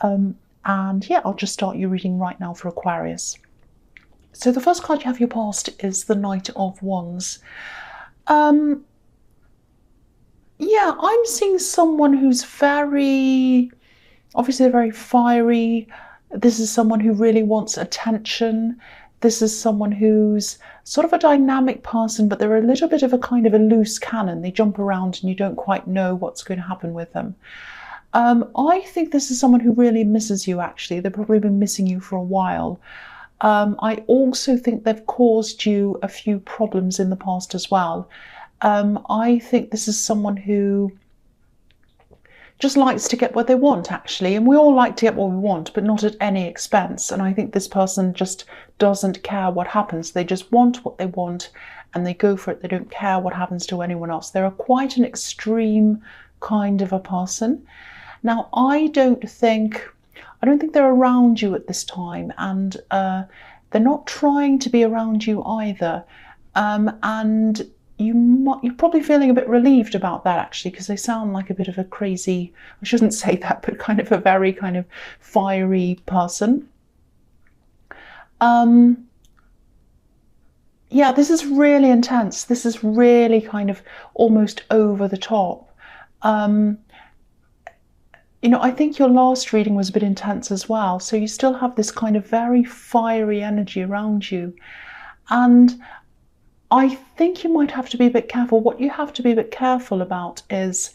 And yeah, I'll just start your reading right now for Aquarius. So the first card you have your past is the Knight of Wands. Yeah, I'm seeing someone who's obviously they're very fiery. This is someone who really wants attention. This is someone who's sort of a dynamic person, but they're a little bit of a kind of a loose cannon. They jump around and you don't quite know what's going to happen with them. I think this is someone who really misses you, actually. They've probably been missing you for a while. I also think they've caused you a few problems in the past as well. I think this is someone who just likes to get what they want, actually. And we all like to get what we want, but not at any expense. And I think this person just doesn't care what happens. They just want what they want and they go for it. They don't care what happens to anyone else. They're quite an extreme kind of a person. Now, I don't think they're around you at this time, and they're not trying to be around you either. And you're probably feeling a bit relieved about that, actually, because they sound like a bit of a crazy, I shouldn't say that, but kind of a very kind of fiery person. Yeah, this is really intense. This is really kind of almost over the top. You know, I think your last reading was a bit intense as well. So you still have this kind of very fiery energy around you. And I think you might have to be a bit careful. What you have to be a bit careful about is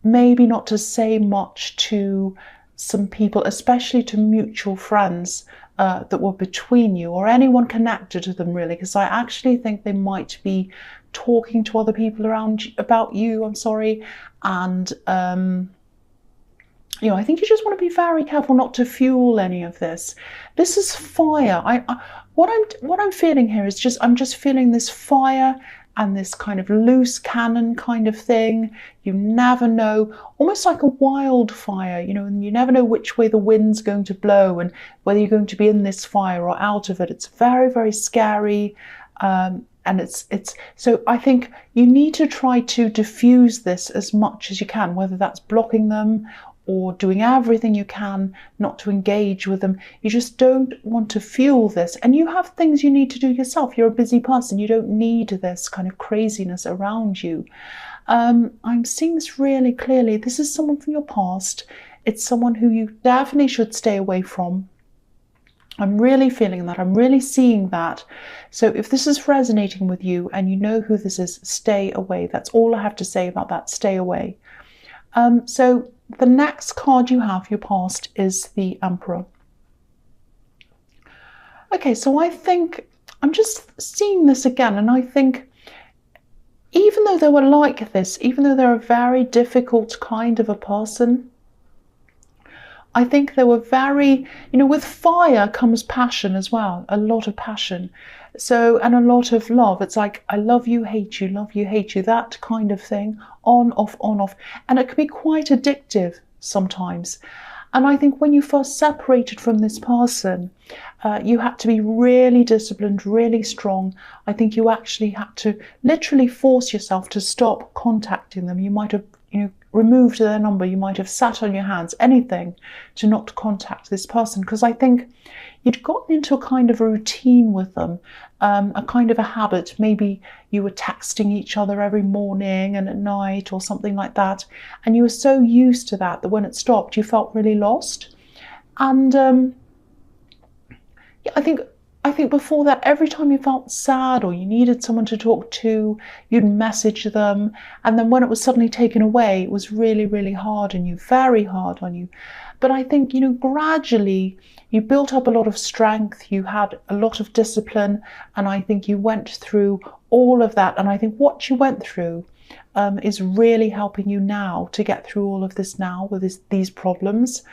maybe not to say much to some people, especially to mutual friends that were between you, or anyone connected to them, really, because I actually think they might be talking to other people about you, and you know, I think you just want to be very careful not to fuel any of this. This is fire. What I'm feeling here is I'm just feeling this fire and this kind of loose cannon kind of thing. You never know, almost like a wildfire, you know, and you never know which way the wind's going to blow and whether you're going to be in this fire or out of it. It's very, very scary. And so I think you need to try to diffuse this as much as you can, whether that's blocking them or doing everything you can not to engage with them. You just don't want to fuel this. And you have things you need to do yourself. You're a busy person. You don't need this kind of craziness around you. I'm seeing this really clearly. This is someone from your past. It's someone who you definitely should stay away from. I'm really feeling that. I'm really seeing that. So if this is resonating with you and you know who this is, stay away. That's all I have to say about that. Stay away. So the next card you have, your past, is the Emperor. Okay, so I think I'm just seeing this again, and I think even though they were like this, even though they're a very difficult kind of a person, I think they were very, you know, with fire comes passion as well, a lot of passion. So, and a lot of love. It's like, I love you, hate you, that kind of thing, on, off, on, off. And it can be quite addictive sometimes. And I think when you first separated from this person, you had to be really disciplined, really strong. I think you actually had to literally force yourself to stop contacting them. You might have, you know, removed their number. You might have sat on your hands, anything to not contact this person. Because I think you'd gotten into a kind of a routine with them, a kind of a habit. Maybe you were texting each other every morning and at night or something like that. And you were so used to that when it stopped, you felt really lost. And yeah, I think before that, every time you felt sad or you needed someone to talk to, you'd message them. And then when it was suddenly taken away, it was really, really hard on you, very hard on you. But I think, you know, gradually you built up a lot of strength, you had a lot of discipline, and I think you went through all of that. And I think what you went through is really helping you now to get through all of this now with these problems.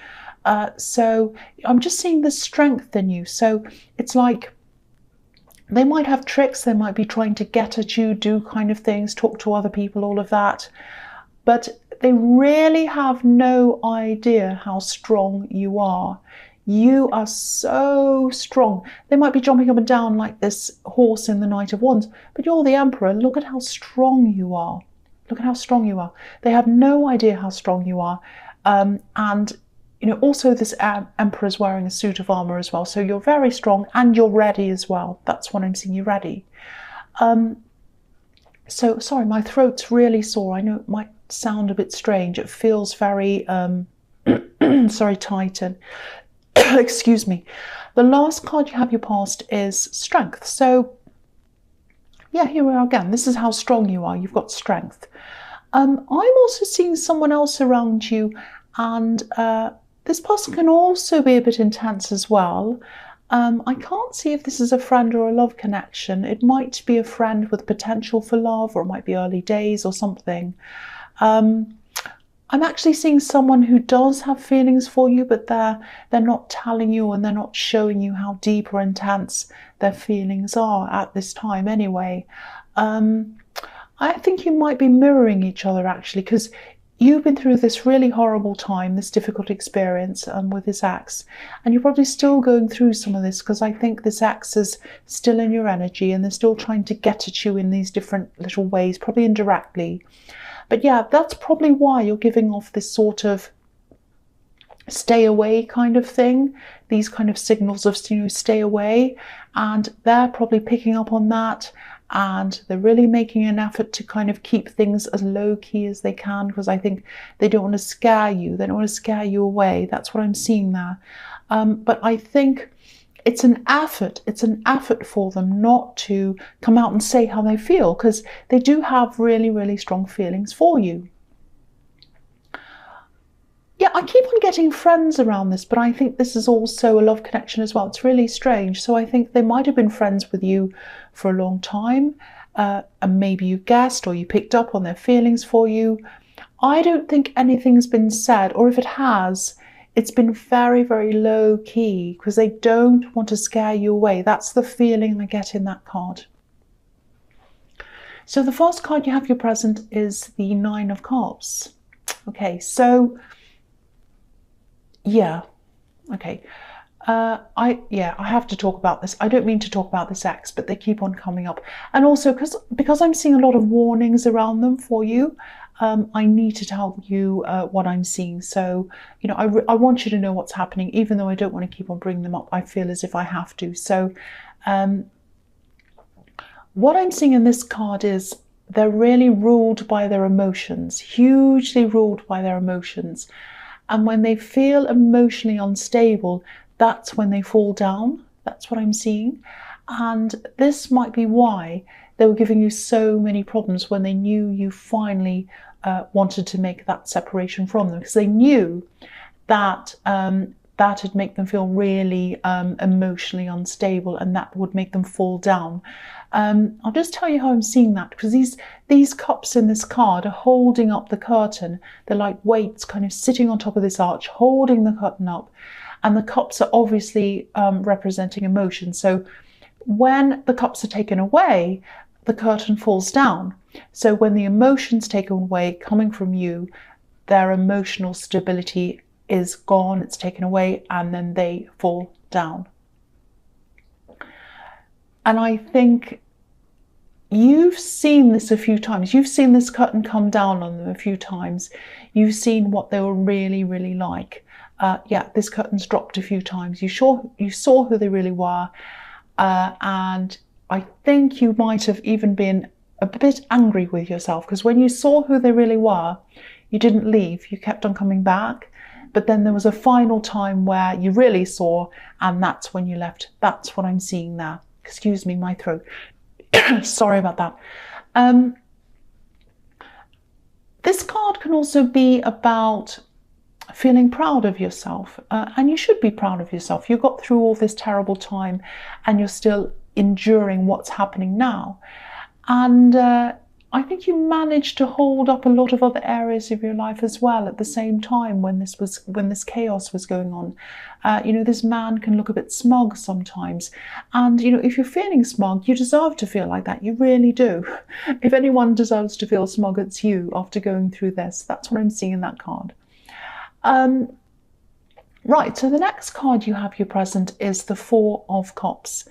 So I'm just seeing the strength in you. So it's like they might have tricks, they might be trying to get at you, do kind of things, talk to other people, all of that. But they really have no idea how strong you are. You are so strong. They might be jumping up and down like this horse in the Knight of Wands, but you're the Emperor. Look at how strong you are. Look at how strong you are. They have no idea how strong you are. And you know, also this Emperor is wearing a suit of armor as well. So you're very strong and you're ready as well. That's what I'm seeing, you're ready. So, sorry, my throat's really sore. I know it might sound a bit strange. It feels very, sorry, tight and, excuse me. The last card you have your past is strength. So, yeah, here we are again. This is how strong you are. You've got strength. I'm also seeing someone else around you, and this person can also be a bit intense as well. I can't see if this is a friend or a love connection. It might be a friend with potential for love, or it might be early days or something. I'm actually seeing someone who does have feelings for you, but they're not telling you, and they're not showing you how deep or intense their feelings are at this time anyway. I think you might be mirroring each other actually, because you've been through this really horrible time, this difficult experience with this ex, and you're probably still going through some of this, because I think this ex is still in your energy and they're still trying to get at you in these different little ways, probably indirectly. But yeah, that's probably why you're giving off this sort of stay away kind of thing, these kind of signals of, you know, stay away, and they're probably picking up on that. And they're really making an effort to kind of keep things as low-key as they can, because I think they don't want to scare you. They don't want to scare you away. That's what I'm seeing there. But I think it's an effort. It's an effort for them not to come out and say how they feel, because they do have really, really strong feelings for you. Yeah, I keep on getting friends around this, but I think this is also a love connection as well. It's really strange. So I think they might have been friends with you for a long time, and maybe you guessed or you picked up on their feelings for you. I don't think anything's been said, or if it has, it's been very, very low key, because they don't want to scare you away. That's the feeling I get in that card. So the first card you have your present is the Nine of Cups. Okay, so yeah, okay. I have to talk about this. I don't mean to talk about this ex, but they keep on coming up. And also because I'm seeing a lot of warnings around them for you, I need to tell you what I'm seeing. So, you know, I want you to know what's happening, even though I don't want to keep on bringing them up. I feel as if I have to. So what I'm seeing in this card is they're really ruled by their emotions, hugely ruled by their emotions. And when they feel emotionally unstable, that's when they fall down. That's what I'm seeing. And this might be why they were giving you so many problems when they knew you finally wanted to make that separation from them, because they knew that that'd make them feel really emotionally unstable, and that would make them fall down. I'll just tell you how I'm seeing that, because these cups in this card are holding up the curtain. They're like weights kind of sitting on top of this arch, holding the curtain up. And the cups are obviously representing emotion. So when the cups are taken away, the curtain falls down. So when the emotion's taken away, coming from you, their emotional stability is gone, it's taken away, and then they fall down. And I think you've seen this a few times. You've seen this curtain come down on them a few times. You've seen what they were really, really like. Yeah, this curtain's dropped a few times. You saw who they really were. And I think you might have even been a bit angry with yourself, because when you saw who they really were, you didn't leave. You kept on coming back. But then there was a final time where you really saw, and that's when you left. That's what I'm seeing there. Excuse me, my throat. Sorry about that. This card can also be about feeling proud of yourself, and you should be proud of yourself. You got through all this terrible time and you're still enduring what's happening now. And I think you managed to hold up a lot of other areas of your life as well at the same time when this chaos was going on. You know, this man can look a bit smug sometimes. And, you know, if you're feeling smug, you deserve to feel like that. You really do. If anyone deserves to feel smug, it's you after going through this. That's what I'm seeing in that card. Right, so the next card you have your present is the Four of Cups.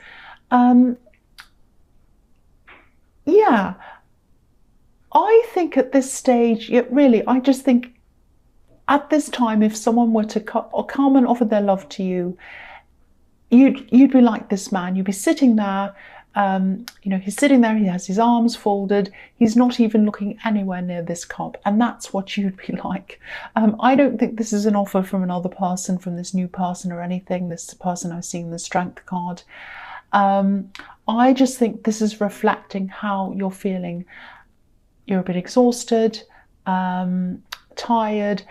Yeah, I think at this stage, I just think at this time, if someone were to come and offer their love to you, you'd be like this man. You'd be sitting there. You know, he's sitting there, he has his arms folded, he's not even looking anywhere near this cup, and that's what you'd be like. I don't think this is an offer from another person, from this new person or anything, this person I've seen the Strength card. I just think this is reflecting how you're feeling. You're a bit exhausted, tired.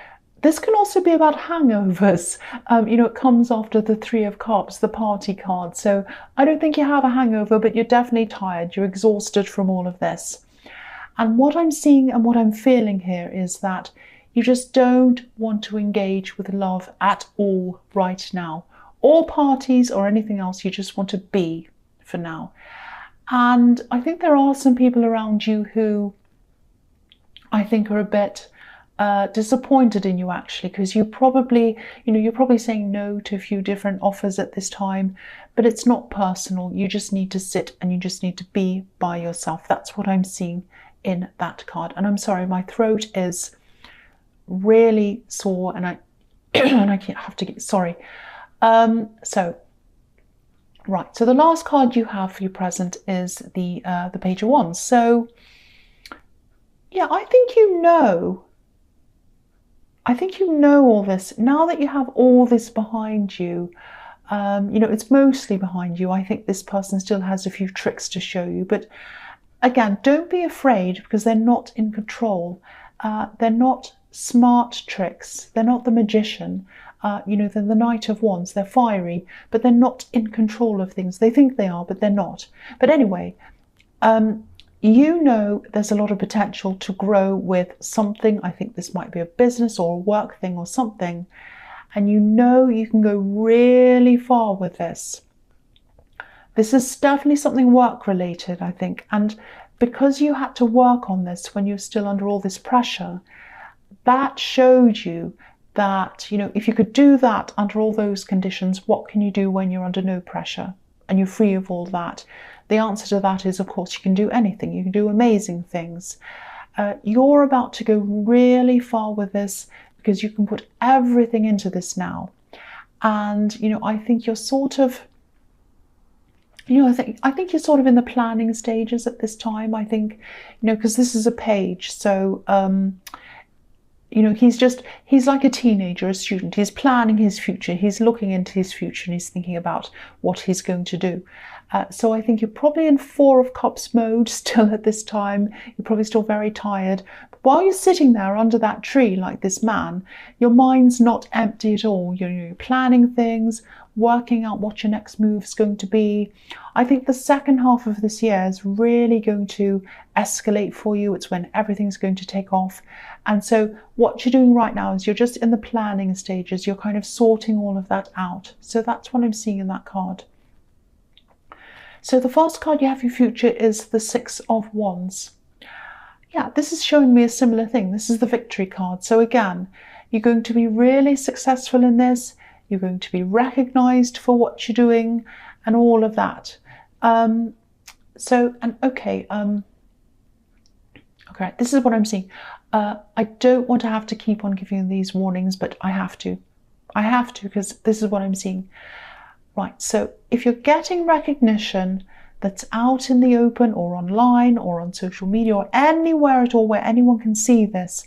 This can also be about hangovers. You know, it comes after the Three of Cups, the party card. So I don't think you have a hangover, but you're definitely tired. You're exhausted from all of this. And what I'm seeing and what I'm feeling here is that you just don't want to engage with love at all right now, or parties or anything else. You just want to be for now. And I think there are some people around you who I think are a bit disappointed in you, actually, because you probably, you know, you're probably saying no to a few different offers at this time, but it's not personal. You just need to sit and you just need to be by yourself. That's what I'm seeing in that card. And I'm sorry, my throat is really sore, and I and I have to get sorry. So right, so the last card you have for your present is the Page of Wands. So yeah, I think you know all this. Now that you have all this behind you, you know, it's mostly behind you. I think this person still has a few tricks to show you. But again, don't be afraid, because they're not in control. They're not smart tricks. They're not the magician. You know, they're the Knight of Wands. They're fiery, but they're not in control of things. They think they are, but they're not. But anyway, you know there's a lot of potential to grow with something. I think this might be a business or a work thing or something. And you know you can go really far with this. This is definitely something work related, I think. And because you had to work on this when you're still under all this pressure, that showed you that, you know, if you could do that under all those conditions, what can you do when you're under no pressure and you're free of all that? The answer to that is, of course, you can do anything. You can do amazing things. You're about to go really far with this, because you can put everything into this now. And, you know, I think you're sort of, you know, I think you're sort of in the planning stages at this time. I think, you know, because this is a page. So, you know, he's like a teenager, a student. He's planning his future. He's looking into his future and he's thinking about what he's going to do. So I think you're probably in Four of Cups mode still at this time. You're probably still very tired. But while you're sitting there under that tree like this man, your mind's not empty at all. You're planning things, working out what your next move is going to be. I think the second half of this year is really going to escalate for you. It's when everything's going to take off. And so what you're doing right now is you're just in the planning stages. You're kind of sorting all of that out. So that's what I'm seeing in that card. So the first card you have for your future is the Six of Wands. Yeah, this is showing me a similar thing. This is the Victory card. So again, you're going to be really successful in this. You're going to be recognized for what you're doing and all of that. Okay, this is what I'm seeing. I don't want to have to keep on giving these warnings, but I have to. I have to, because this is what I'm seeing. Right, so if you're getting recognition that's out in the open or online or on social media or anywhere at all where anyone can see this,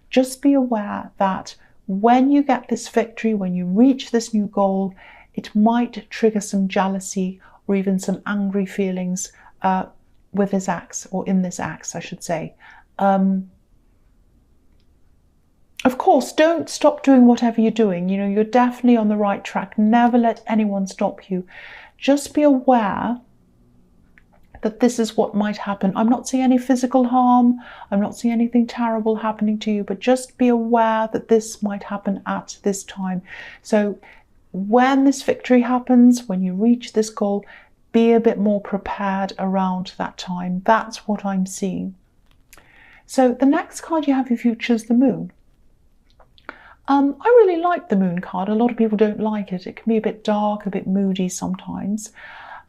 just be aware that when you get this victory, when you reach this new goal, it might trigger some jealousy or even some angry feelings with this axe, or in this axe, I should say. Of course, don't stop doing whatever you're doing. You know, you're definitely on the right track. Never let anyone stop you. Just be aware that this is what might happen. I'm not seeing any physical harm. I'm not seeing anything terrible happening to you, but just be aware that this might happen at this time. So when this victory happens, when you reach this goal, be a bit more prepared around that time. That's what I'm seeing. So the next card you have for your future is the Moon. I really like the Moon card. A lot of people don't like it. It can be a bit dark, a bit moody sometimes.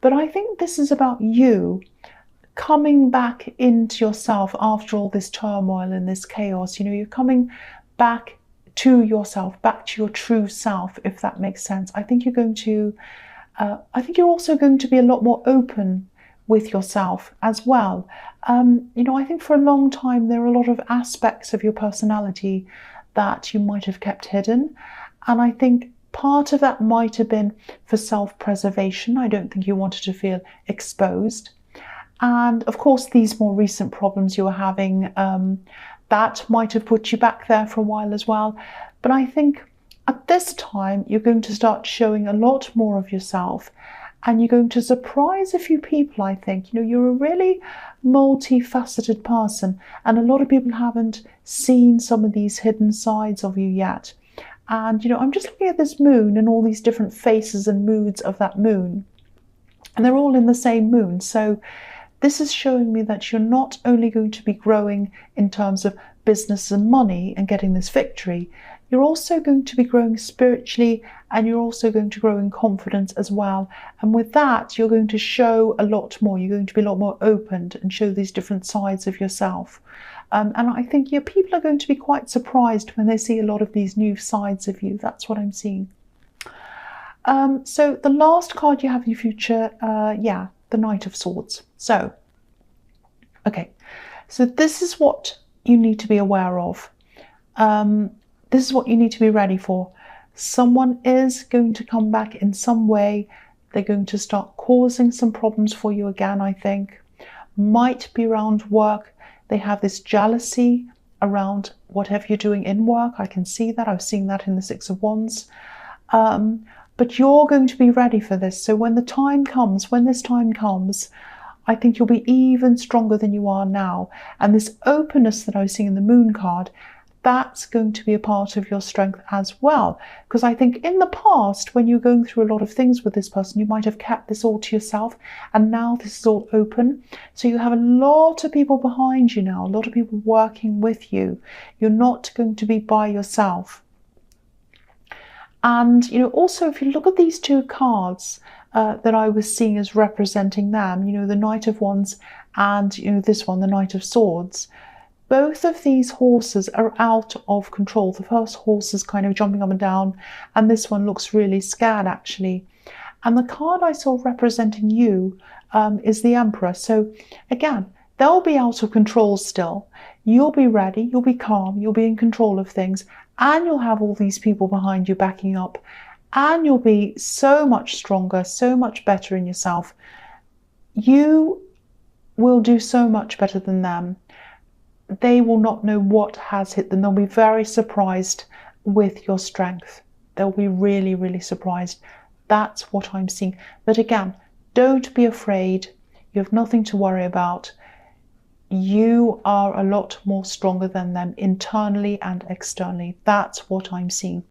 But I think this is about you coming back into yourself after all this turmoil and this chaos. You know, you're coming back to yourself, back to your true self, if that makes sense. I think you're going to, I think you're also going to be a lot more open with yourself as well. You know, I think for a long time there are a lot of aspects of your personality that you might have kept hidden. And I think part of that might have been for self-preservation. I don't think you wanted to feel exposed. And of course, these more recent problems you were having, that might have put you back there for a while as well. But I think at this time, you're going to start showing a lot more of yourself, and you're going to surprise a few people, I think. You know, you're a really multifaceted person, and a lot of people haven't seen some of these hidden sides of you yet. And, you know, I'm just looking at this moon and all these different faces and moods of that moon, and they're all in the same moon. So this is showing me that you're not only going to be growing in terms of business and money and getting this victory, you're also going to be growing spiritually, and you're also going to grow in confidence as well. And with that, you're going to show a lot more. You're going to be a lot more open and show these different sides of yourself. And I think people are going to be quite surprised when they see a lot of these new sides of you. That's what I'm seeing. So the last card you have in your future, the Knight of Swords. So, okay, so this is what you need to be aware of. This is what you need to be ready for. Someone is going to come back in some way. They're going to start causing some problems for you again, I think. Might be around work. They have this jealousy around whatever you're doing in work. I can see that. I've seen that in the Six of Wands. But you're going to be ready for this. So when this time comes, I think you'll be even stronger than you are now. And this openness that I was seeing in the Moon card, that's going to be a part of your strength as well. Because I think in the past, when you're going through a lot of things with this person, you might have kept this all to yourself. And now this is all open. So you have a lot of people behind you now, a lot of people working with you. You're not going to be by yourself. And, you know, also, if you look at these two cards that I was seeing as representing them, you know, the Knight of Wands and, you know, this one, the Knight of Swords, both of these horses are out of control. The first horse is kind of jumping up and down, and this one looks really scared, actually. And the card I saw representing you is the Emperor. So, again, they'll be out of control still. You'll be ready, you'll be calm, you'll be in control of things, and you'll have all these people behind you backing up, and you'll be so much stronger, so much better in yourself. You will do so much better than them. They will not know what has hit them. They'll be very surprised with your strength. They'll be really, really surprised. That's what I'm seeing. But again, don't be afraid. You have nothing to worry about. You are a lot more stronger than them internally and externally. That's what I'm seeing.